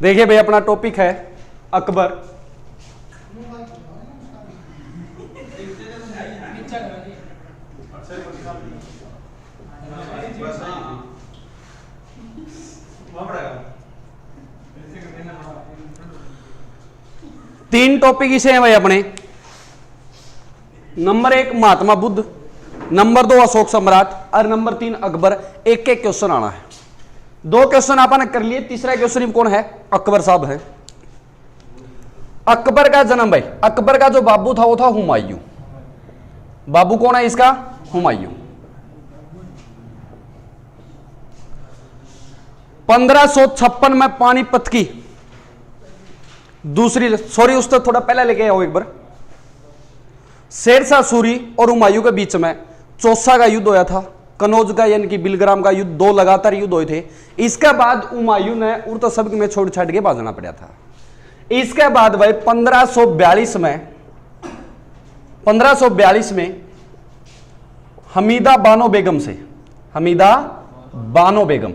देखिए भाई अपना टॉपिक है अकबर। तीन टॉपिक इसे हैं भाई अपने। नंबर 1 महात्मा बुद्ध, नंबर 2 अशोक सम्राट और नंबर 3 अकबर। एक एक क्वेश्चन आना है। 2 क्वेश्चन आपने कर लिए, तीसरा क्वेश्चन कौन है? अकबर साहब है। अकबर का जन्म भाई, अकबर का जो बाबू था वो था हुमायूं। बाबू कौन है इसका? हुमायूं। 1556 में पानीपत की दूसरी, सॉरी उससे थोड़ा पहले लेके आओ एक बार। शेरशाह सूरी और हुमायूं के बीच में चौसा का युद्ध होया था। कनौज का यानी कि बिलग्राम का युद्ध, 2 लगातार युद्ध हुए थे। इसके बाद हुमायूं ने उर्त सबक में छोड़ छाड़ के भागना पड़ा था। इसके बाद भाई 1542 में हमीदा बानो बेगम से, हमीदा बानो बेगम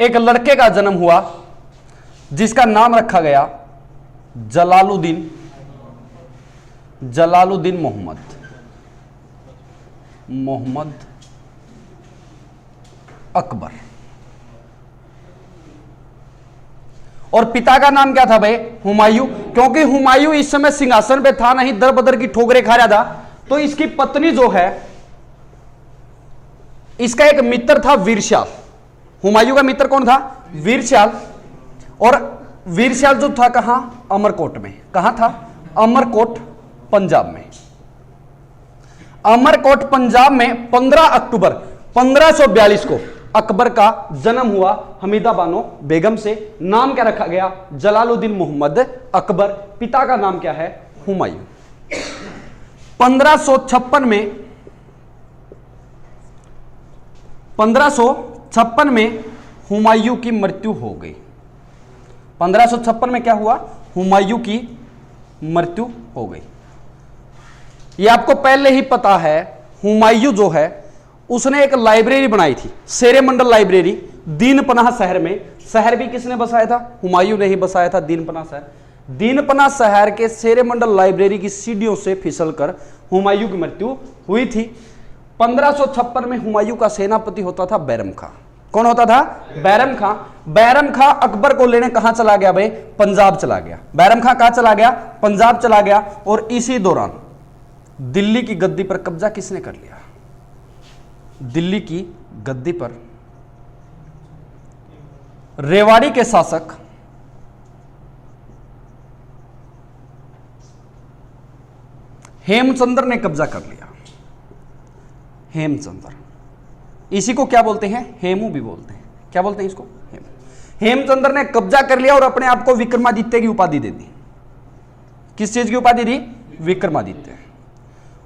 एक लड़के का जन्म हुआ जिसका नाम रखा गया जलालुद्दीन, जलालुद्दीन मोहम्मद अकबर। और पिता का नाम क्या था भाई? हुमायूं। क्योंकि हुमायूं इस समय सिंहासन पे था नहीं, दर बदर की ठोकरें खा रहा था। तो इसकी पत्नी जो है, इसका एक मित्र था वीरशाल। हुमायूं का मित्र कौन था? वीरशाल। और वीरशाल जो था कहां? अमरकोट में। कहां था? अमरकोट पंजाब में। अमरकोट पंजाब में 15 अक्टूबर 1542 को अकबर का जन्म हुआ हमीदा बानो बेगम से। नाम क्या रखा गया? जलालुद्दीन मोहम्मद अकबर। पिता का नाम क्या है? हुमायूं। 1556 में हुमायूं की मृत्यु हो गई। 1556 में क्या हुआ? हुमायूं की मृत्यु हो गई। ये आपको पहले ही पता है। हुमायूं जो है उसने एक लाइब्रेरी बनाई थी, शेरे मंडल लाइब्रेरी, दीनपनाह शहर में। शहर भी किसने बसाया था? हुमायूं ने ही बसाया था, दीनपनाह शहर। दीनपनाह शहर के शेरे मंडल लाइब्रेरी की सीढ़ियों से फिसलकर हुमायूं की मृत्यु हुई थी। 1556 में हुमायूं का सेनापति होता था बैरम खां। कौन होता था? बैरम खां। बैरम खां अकबर को लेने कहां चला गया भाई? पंजाब चला गया। बैरम खां कहां चला गया? पंजाब चला गया। और इसी दौरान दिल्ली की गद्दी पर कब्जा किसने कर लिया? दिल्ली की गद्दी पर रेवाड़ी के शासक हेमचंद्र ने कब्जा कर लिया। हेमचंद्र, इसी को क्या बोलते हैं? हेमू भी बोलते हैं। क्या बोलते हैं इसको? हेमचंद्र ने कब्जा कर लिया और अपने आप को विक्रमादित्य की उपाधि दे दी। किस चीज की उपाधि दी? विक्रमादित्य।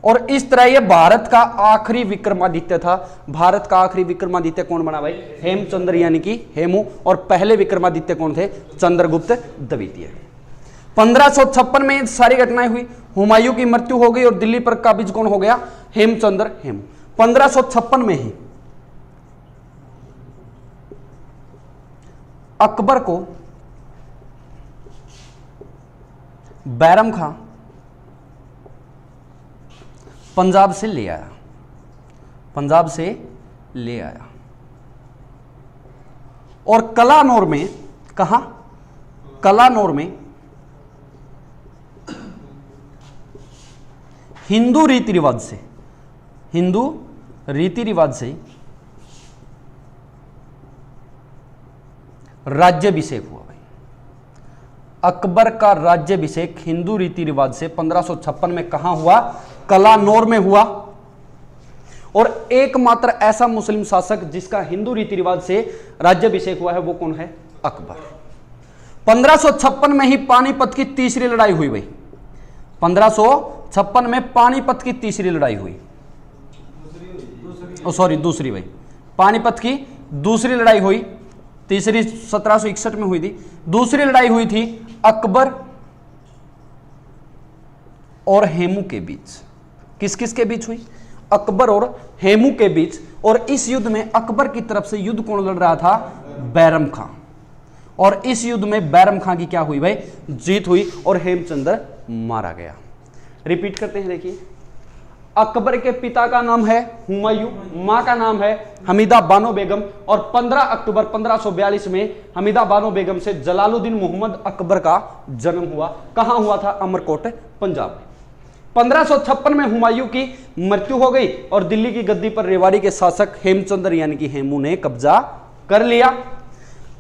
और इस तरह ये भारत का आखिरी विक्रमादित्य था। भारत का आखिरी विक्रमादित्य कौन बना भाई? हेमचंद्र यानी कि हेमू। और पहले विक्रमादित्य कौन थे? चंद्रगुप्त द्वितीय। 1556 में सारी घटनाएं हुई। हुमायूं की मृत्यु हो गई और दिल्ली पर काबिज कौन हो गया? हेमचंद्र हेमू। 1556 में ही अकबर को बैरम खां पंजाब से ले आया। पंजाब से ले आया और कलानौर में, कहां? कलानौर में हिंदू रीति रिवाज से, हिंदू रीति रिवाज से राज्याभिषेक हुआ भाई। अकबर का राज्याभिषेक हिंदू रीति रिवाज से 1556 में कहां हुआ? कलानौर में हुआ। और एकमात्र ऐसा मुस्लिम शासक जिसका हिंदू रीति रिवाज से राज्याभिषेक हुआ है वो कौन है? अकबर। 1556 में ही पानीपत की तीसरी लड़ाई हुई भाई। 1556 में पानीपत की तीसरी लड़ाई हुई। सॉरी दूसरी भाई, पानीपत की दूसरी लड़ाई हुई। तीसरी 1761 में हुई थी। दूसरी लड़ाई हुई थी अकबर और हेमू के बीच। किस किस के बीच हुई? अकबर और हेमू के बीच। और इस युद्ध में अकबर की तरफ से युद्ध कौन लड़ रहा था? बैरम खां। और इस युद्ध में बैरम खां की क्या हुई भाई? जीत हुई और हेमचंद्र मारा गया। रिपीट करते हैं, देखिए। अकबर के पिता का नाम है हुमायूं, मां का नाम है हमीदा बानो बेगम, और 15 अक्टूबर 1542 में हमीदा बानो बेगम से जलालुद्दीन मोहम्मद अकबर का जन्म हुआ। कहां हुआ था? अमरकोट, पंजाब में। 1556 में हुमायूं की मृत्यु हो गई और दिल्ली की गद्दी पर रेवाड़ी के शासक हेमचंद्र यानी कि हेमू ने कब्जा कर लिया,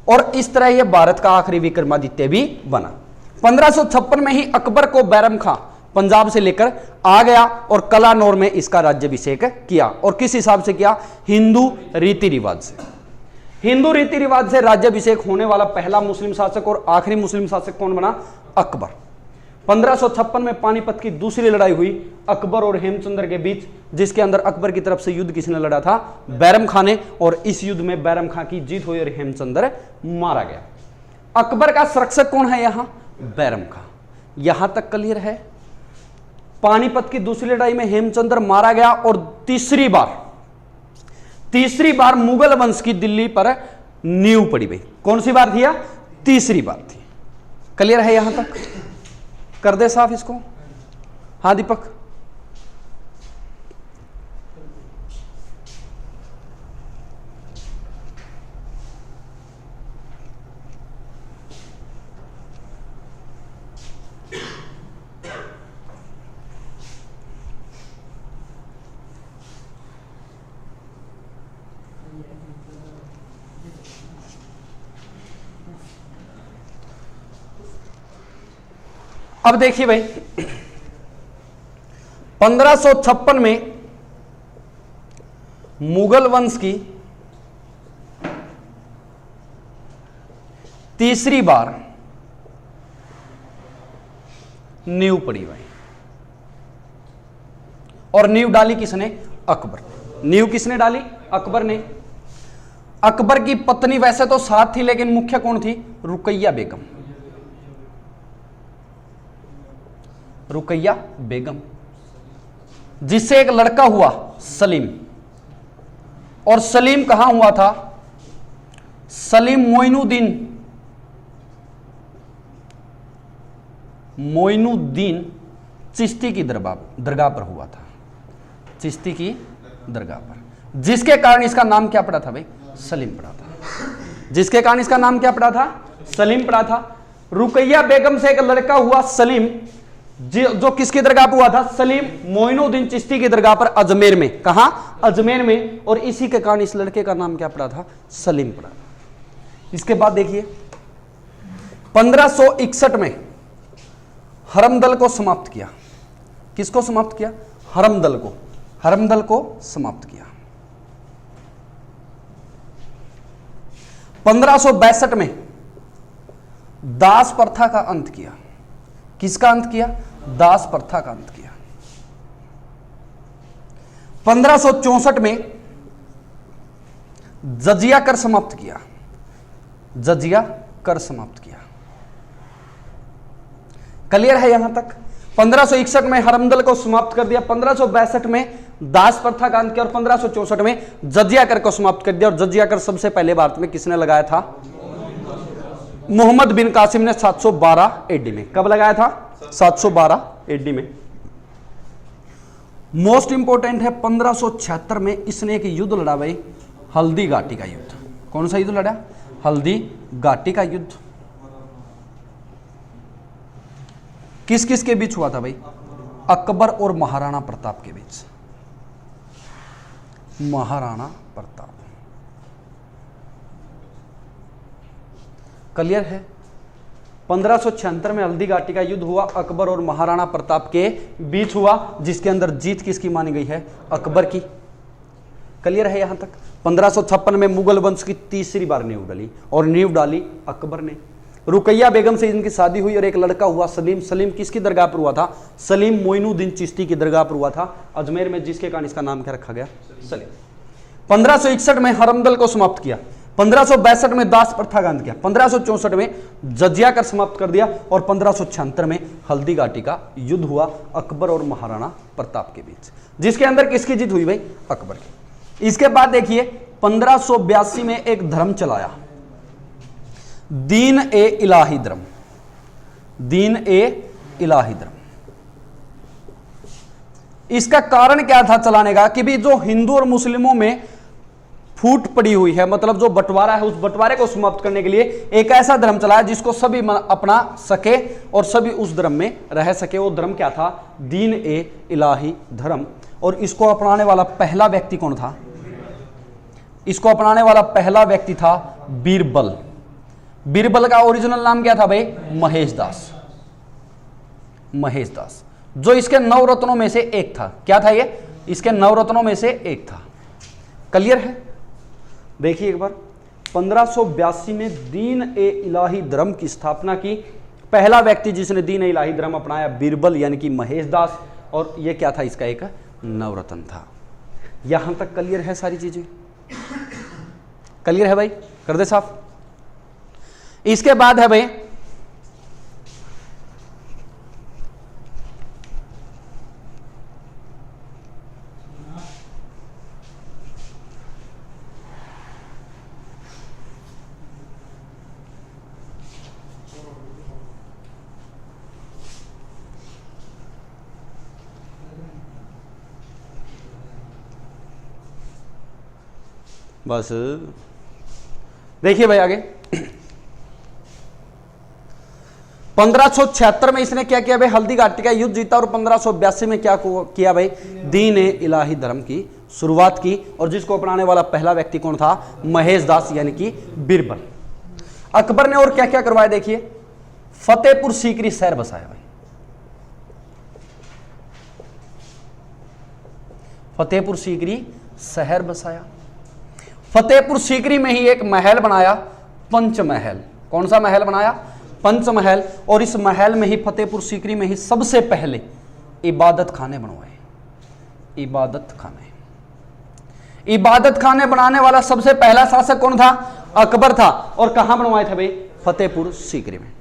और इस तरह यह भारत का आखिरी विक्रमादित्य भी बना। 1556 में ही अकबर को बैरम खां पंजाब से लेकर आ गया और कलानौर में इसका राज्याभिषेक किया। और किस हिसाब से किया? हिंदू रीति रिवाज से। हिंदू रीति रिवाज से राज्याभिषेक होने वाला पहला मुस्लिम शासक और आखिरी मुस्लिम शासक कौन बना? अकबर। 1556 में पानीपत की दूसरी लड़ाई हुई अकबर और हेमचंद्र के बीच, जिसके अंदर अकबर की तरफ से युद्ध किसने लड़ा था? बैरम खां ने। और इस युद्ध में बैरम खां की जीत हुई और हेमचंद्र मारा गया। अकबर का संरक्षक कौन है यहां? बैरम खां। यहां तक क्लियर है? पानीपत की दूसरी लड़ाई में हेमचंद्र मारा गया और तीसरी बार मुगल वंश की दिल्ली पर नींव पड़ी गई। कौन सी बार थी? तीसरी बार थी। क्लियर है यहां तक? कर दे साफ इसको। हाँ दीपक। अब देखिए भाई, 1556 में मुगल वंश की तीसरी बार नींव पड़ी भाई, और नींव डाली किसने? अकबर। नींव किसने डाली? अकबर ने। अकबर की पत्नी वैसे तो साथ थी, लेकिन मुख्य कौन थी? रुकैया बेगम। रुकैया बेगम, जिससे एक लड़का हुआ सलीम। और सलीम कहां हुआ था? सलीम मोइनुद्दीन चिश्ती की दरगाह पर हुआ था। चिश्ती की दरगाह पर, जिसके कारण इसका नाम क्या पड़ा था भाई? सलीम पड़ा था। जिसके कारण इसका नाम क्या पड़ा था? सलीम पड़ा था। रुकैया बेगम से एक लड़का हुआ सलीम, जो किसकी दरगाह पर हुआ था? सलीम मोइनुद्दीन चिश्ती की दरगाह पर अजमेर में। कहां? अजमेर में। और इसी के कारण इस लड़के का नाम क्या पड़ा था? सलीम पड़ा। इसके बाद देखिए, 1561 में हरमदल को समाप्त किया। किसको समाप्त किया? हरमदल को। हरमदल को समाप्त किया। 1562 में दास प्रथा का अंत किया। किसका अंत किया? दास प्रथा का अंत किया। 1564 में जजिया कर समाप्त किया। जजिया कर समाप्त किया। क्लियर है यहां तक? 1561 में हरमदल को समाप्त कर दिया, 1562 में दास प्रथा का अंत किया और 1564 में जजिया कर को समाप्त कर दिया। और जजिया कर सबसे पहले भारत में किसने लगाया था? मोहम्मद बिन कासिम ने 712 एडी में। कब लगाया था? 712 एडी में। मोस्ट इंपोर्टेंट है, 1576 में इसने एक युद्ध लड़ा भाई, हल्दी घाटी का युद्ध। कौन सा युद्ध लड़ा? हल्दी घाटी का युद्ध। किस किस के बीच हुआ था भाई? अकबर और महाराणा प्रताप के बीच। महाराणा प्रताप। क्लियर है? 1576 में हल्दी घाटी का युद्ध हुआ, अकबर और महाराणा प्रताप के बीच हुआ, जिसके अंदर जीत किसकी मानी गई है? अकबर की। क्लियर है यहां तक? 1556 में मुगल वंश की तीसरी बार नींव डाली, और नींव डाली अकबर ने। रुकैया बेगम से इनकी शादी हुई और एक लड़का हुआ सलीम। सलीम किसकी दरगाह पर हुआ था? सलीम मोइनुद्दीन चिश्ती की दरगाह पर हुआ था अजमेर में, जिसके कारण इसका नाम क्या रखा गया? सलीम। 1561 में हरमदल को समाप्त किया, 1562 में दास प्रथा का अंत किया, 1564 में जजिया कर समाप्त कर दिया और 1576 में हल्दी घाटी का युद्ध हुआ अकबर और महाराणा प्रताप के बीच, जिसके अंदर किसकी जीत हुई भाई? अकबर की। इसके बाद देखिए 1582 में एक धर्म चलाया, दीन ए इलाही धर्म, दीन ए इलाही धर्म। इसका कारण क्या था चलाने का कि भी जो हिंदू और मुस्लिमों में फूट पड़ी हुई है, मतलब जो बंटवारा है, उस बंटवारे को समाप्त करने के लिए एक ऐसा धर्म चलाया जिसको सभी अपना सके और सभी उस धर्म में रह सके। वो धर्म क्या था? दीन ए इलाही धर्म। और इसको अपनाने वाला पहला व्यक्ति कौन था? इसको अपनाने वाला पहला व्यक्ति था बीरबल। बीरबल का ओरिजिनल नाम क्या था भाई? महेश दास। महेश दास, जो इसके 9 रत्नों में से एक था। क्या था ये? इसके 9 रत्नों में से एक था। क्लियर है? देखिए एक बार, 1582 में दीन ए इलाही धर्म की स्थापना की। पहला व्यक्ति जिसने दीन ए इलाही धर्म अपनाया बीरबल यानी कि महेश दास। और ये क्या था? इसका एक नवरत्न था। यहां तक क्लियर है? सारी चीजें क्लियर है भाई? कर दे साफ। इसके बाद है भाई बस देखिए भाई आगे 1576 में इसने क्या किया भाई? हल्दी घाटी का युद्ध जीता। और 1582 में क्या किया भाई? दीन ए इलाही धर्म की शुरुआत की। और जिसको अपनाने वाला पहला व्यक्ति कौन था? महेश दास यानी कि बीरबल। अकबर ने और क्या क्या करवाया देखिए। फतेहपुर सीकरी शहर बसाया भाई। फतेहपुर सीकरी शहर बसाया। फतेहपुर सीकरी में ही एक महल बनाया, पंचमहल। कौन सा महल बनाया? पंचमहल। और इस महल में ही, फतेहपुर सीकरी में ही सबसे पहले इबादत खाने बनवाए। इबादत खाने। इबादत खाने बनाने वाला सबसे पहला शासक कौन था? अकबर था। और कहां बनवाए थे भाई? फतेहपुर सीकरी में।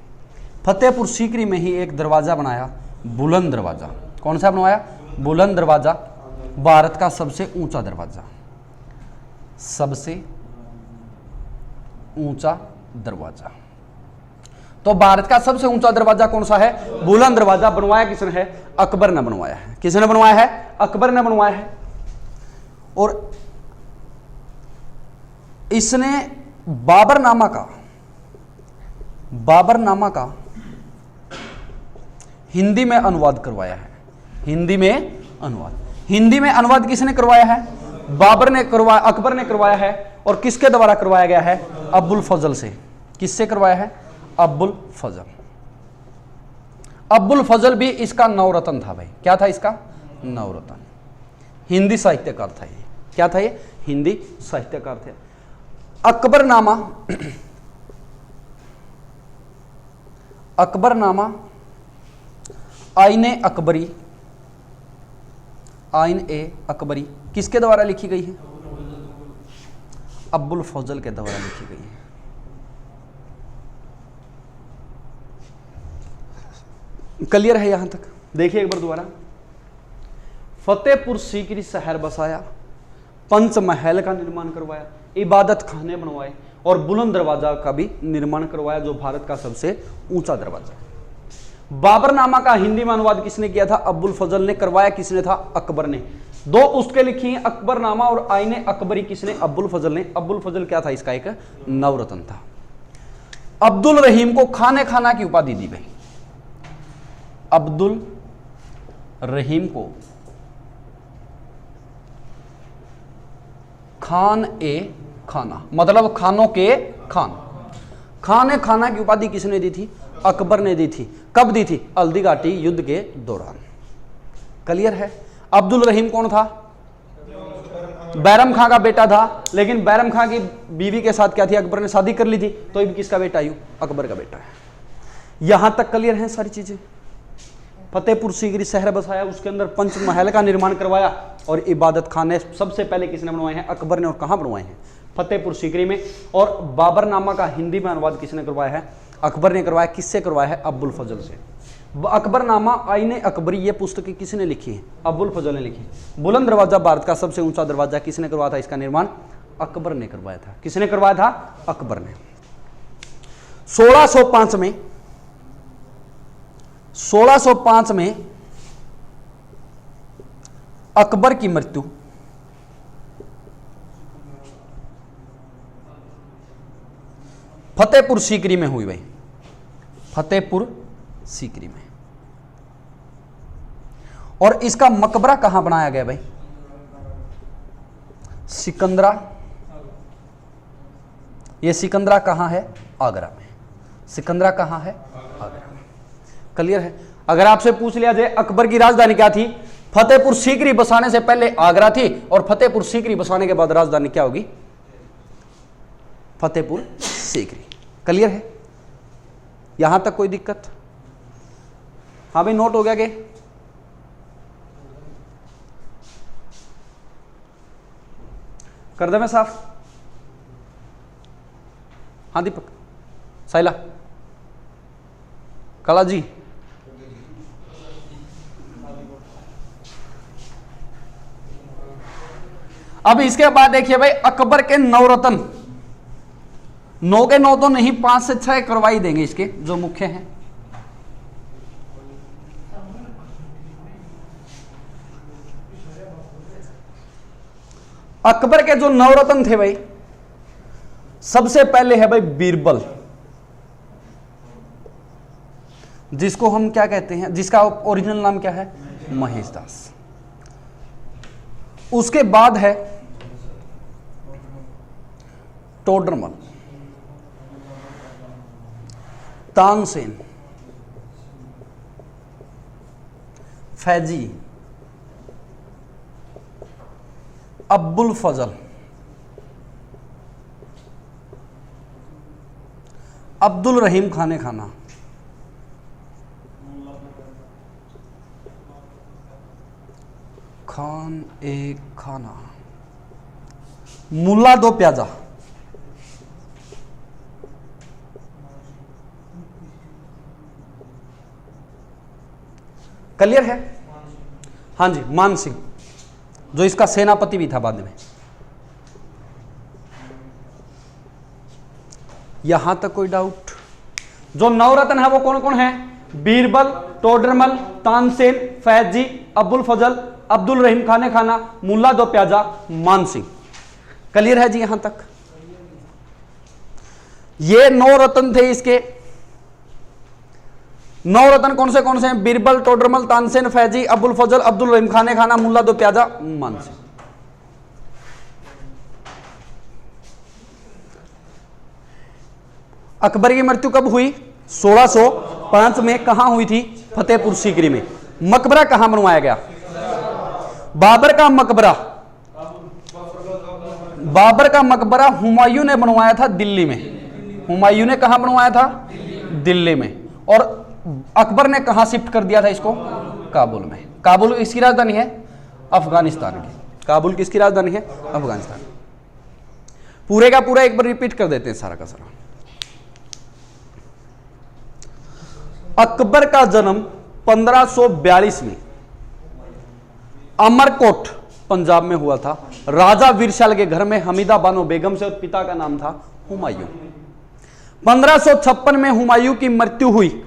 फतेहपुर सीकरी में ही एक दरवाजा बनाया, बुलंद दरवाजा। कौन सा बनवाया? बुलंद दरवाजा। भारत का सबसे ऊंचा दरवाजा, सबसे ऊंचा दरवाजा। तो भारत का सबसे ऊंचा दरवाजा कौन सा है? बुलंद दरवाजा। बनवाया किसने है? अकबर ने बनवाया है। किसने बनवाया है? अकबर ने बनवाया है। और इसने बाबरनामा का हिंदी में अनुवाद करवाया है। हिंदी में अनुवाद। हिंदी में अनुवाद किसने करवाया है? बाबर ने करवाया, अकबर ने करवाया है। और किसके द्वारा करवाया गया है? अब्बुल फजल से। किससे करवाया है? अब्बुल फजल। अब्बुल फजल भी इसका नवरत्न था भाई। क्या था इसका? नवरत्न। हिंदी साहित्यकार था ये। क्या था ये? हिंदी साहित्यकार थे। अकबरनामा, अकबरनामा, आईने अकबरी, आइन ए अकबरी किसके द्वारा लिखी गई है? अब्बुल फजल के द्वारा लिखी गई है। क्लियर है यहां तक? देखिए एक बार दोबारा। फतेहपुर सीकरी शहर बसाया, पंचमहल का निर्माण करवाया, इबादत खाने बनवाए और बुलंद दरवाजा का भी निर्माण करवाया, जो भारत का सबसे ऊंचा दरवाजा। बाबरनामा का हिंदी में अनुवाद किसने किया था? अब्बुल फजल ने। करवाया किसने था? अकबर ने। 2 पुस्तकें लिखी हैं, अकबरनामा और आईने अकबरी। किसने? अब्बुल फजल ने। अब्बुल फजल क्या था? इसका एक नवरत्न था। अब्दुल रहीम को खाने खाना की उपाधि दी गई। अब्दुल रहीम को खान ए खाना, मतलब खानों के खान, खाने खाना की उपाधि किसने दी थी? अकबर ने दी थी। कब दी थी? हल्दी घाटी युद्ध के दौरान। क्लियर है? अब्दुल रहीम कौन था? बैरम खां का बेटा था। लेकिन बैरम खां की बीवी के साथ क्या थी? अकबर ने शादी कर ली थी। तो ये किसका बेटा? अकबर का बेटा है। यहां तक क्लियर है सारी चीजें? फतेहपुर सीकरी शहर बसाया, उसके अंदर पंचमहल का निर्माण करवाया और इबादत खाने सबसे पहले किसने बनवाए हैं? अकबर ने। और कहां बनवाए हैं? फतेहपुर सीकरी में। और बाबरनामा का हिंदी में अनुवाद किसने करवाया है? अकबर ने करवाया। किससे करवाया है? अब्बुल फजल से। अकबरनामा, आईने अकबरी, ये पुस्तकें किसने लिखी है? अब्बुल फजल ने लिखी। बुलंद दरवाजा, भारत का सबसे ऊंचा दरवाजा, किसने करवाया था? इसका निर्माण अकबर ने करवाया था। किसने करवाया था? अकबर ने। 1605 में अकबर की मृत्यु फतेहपुर सीकरी में हुई भाई, फतेहपुर सीकरी में। और इसका मकबरा कहां बनाया गया भाई? सिकंदरा। ये सिकंदरा कहां है? आगरा में। सिकंदरा कहां है? आगरा में। क्लियर है? अगर आपसे पूछ लिया जाए अकबर की राजधानी क्या थी, फतेहपुर सीकरी बसाने से पहले आगरा थी और फतेहपुर सीकरी बसाने के बाद राजधानी क्या होगी? फतेहपुर सीकरी। क्लियर है? यहां तक कोई दिक्कत? हाँ भाई, नोट हो गया कि कर दे मैं साफ? हाँ दीपक, साइला, कला जी, अब इसके बाद देखिए भाई, अकबर के नवरत्न, 9 के 9 तो नहीं, 5 से 6 करवाई देंगे इसके जो मुख्य हैं। अकबर के जो नवरत्न थे भाई, सबसे पहले है भाई बीरबल, जिसको हम क्या कहते हैं, जिसका ओरिजिनल नाम क्या है? महेशदास। उसके बाद है टोडरमल, तानसेन, फैजी, अब्बुल फजल, अब्दुल रहीम खाने खाना, खान एक खाना, मुल्ला दो प्याजा, क्लियर है? हाँ जी, मान सिंह, जो इसका सेनापति भी था बाद में। यहां तक कोई डाउट? जो नवरत्न है वो कौन कौन है? बीरबल, टोडरमल, तानसेन, फैजी, अब्बुल फजल, अब्दुल रहीम खाने खाना, मुल्ला दो प्याजा, मान सिंह। क्लियर है जी यहां तक? ये 9 रत्न थे इसके। 9 रत्न कौन से हैं? बीरबल, टोडरमल, तानसेन, फैजी, अब्बुल फजल, अब्दुल रहीम खाने खाना, मुल्ला दो प्याजा, मान सिंह। अकबर की मृत्यु कब हुई? 1605 में। कहां हुई थी? फतेहपुर सीकरी में। मकबरा कहां बनवाया गया? बाबर का मकबरा, बाबर का मकबरा हुमायूं ने बनवाया था दिल्ली में। हुमायूं ने कहां बनवाया था? दिल्ली में। और अकबर ने कहां शिफ्ट कर दिया था इसको? काबुल में। काबुल इसकी राजधानी है? अफगानिस्तान की। काबुल किसकी राजधानी है? अफगानिस्तान। पूरे का पूरा एक बार रिपीट कर देते हैं सारा का सारा। अकबर का जन्म 1542 में अमरकोट पंजाब में हुआ था, राजा वीरशाल के घर में हमीदा बानो बेगम से, और पिता का नाम था हुमायूं। 1556 में हुमायूं की मृत्यु हुई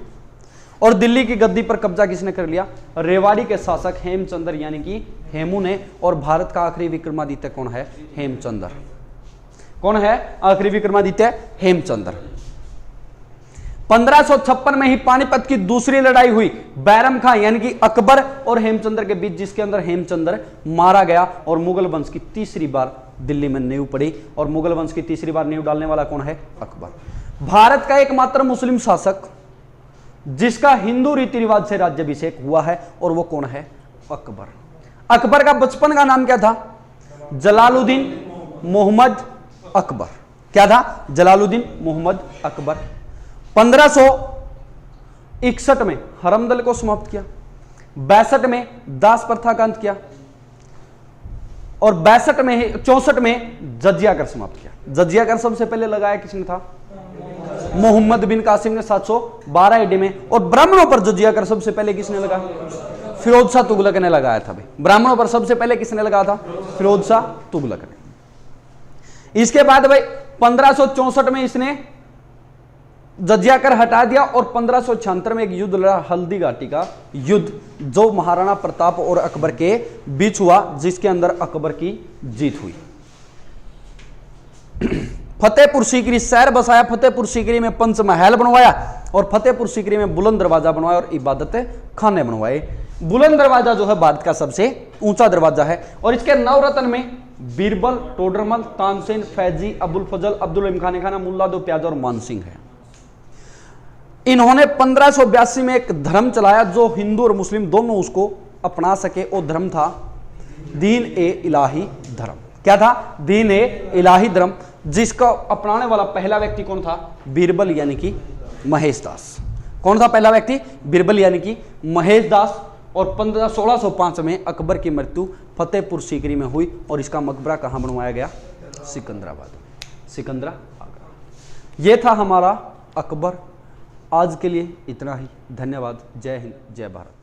और दिल्ली की गद्दी पर कब्जा किसने कर लिया? रेवाड़ी के शासक हेमचंद्र यानी कि हेमू ने। और भारत का आखिरी विक्रमादित्य कौन है? हेमचंद्र। कौन है आखिरी विक्रमादित्य? हेमचंद्र। 1556 में ही पानीपत की दूसरी लड़ाई हुई, बैरम खां यानी कि अकबर और हेमचंद्र के बीच, जिसके अंदर हेमचंद्र मारा गया और मुगल वंश की तीसरी बार दिल्ली में नींव पड़ी। और मुगल वंश की तीसरी बार नींव डालने वाला कौन है? अकबर। भारत का एकमात्र मुस्लिम शासक जिसका हिंदू रीति रिवाज से राज्याभिषेक हुआ है, और वो कौन है? अकबर। अकबर का बचपन का नाम क्या था? जलालुद्दीन मोहम्मद अकबर। क्या था? जलालुद्दीन मोहम्मद अकबर। 1561 में हरमदल को समाप्त किया, 62 में दास प्रथा का अंत किया, और 64 में जजिया कर समाप्त किया। जजिया कर सबसे पहले लगाया किसने था? मोहम्मद बिन कासिम ने 712 ईडी में। और ब्राह्मणों पर जजिया कर सबसे पहले किसने लगाया? फिरोज शाह तुगलक ने लगाया था भाई। ब्राह्मणों पर सबसे पहले किसने लगाया था? फिरोज शाह तुगलक ने। इसके बाद भाई 1564 में इसने जजिया कर हटा दिया और 1576 में एक युद्ध लड़ा, हल्दी घाटी का युद्ध, जो महाराणा प्रताप और अकबर के बीच हुआ, जिसके अंदर अकबर की जीत हुई। फतेहपुर सीकरी शहर बसाया, फतेहपुर सीकरी में पंचमहल बनवाया और फतेहपुर सीकरी में बुलंद दरवाजा बनवाया और इबादत खाने बनवाए। बुलंद दरवाजा जो है भारत का सबसे ऊंचा दरवाजा है और इसके नवरत्न में बीरबल, टोडरमल, तानसेन, फैजी, अबुल फजल, अब्दुल रहीम खान खाना, मुल्ला दो प्याजा और मानसिंह है। इन्होंने 1582 में एक धर्म चलाया जो हिंदू और मुस्लिम दोनों उसको अपना सके। वो धर्म था दीन ए इलाही धर्म। क्या था? दीन ए इलाही धर्म, जिसका अपनाने वाला पहला व्यक्ति कौन था? बीरबल यानी कि महेश दास। कौन था पहला व्यक्ति? बीरबल यानी कि महेश दास। और 1605 में अकबर की मृत्यु फतेहपुर सीकरी में हुई और इसका मकबरा कहाँ बनवाया गया? सिकंदराबाद, सिकंदरा आगरा। यह था हमारा अकबर। आज के लिए इतना ही। धन्यवाद। जय हिंद, जय भारत।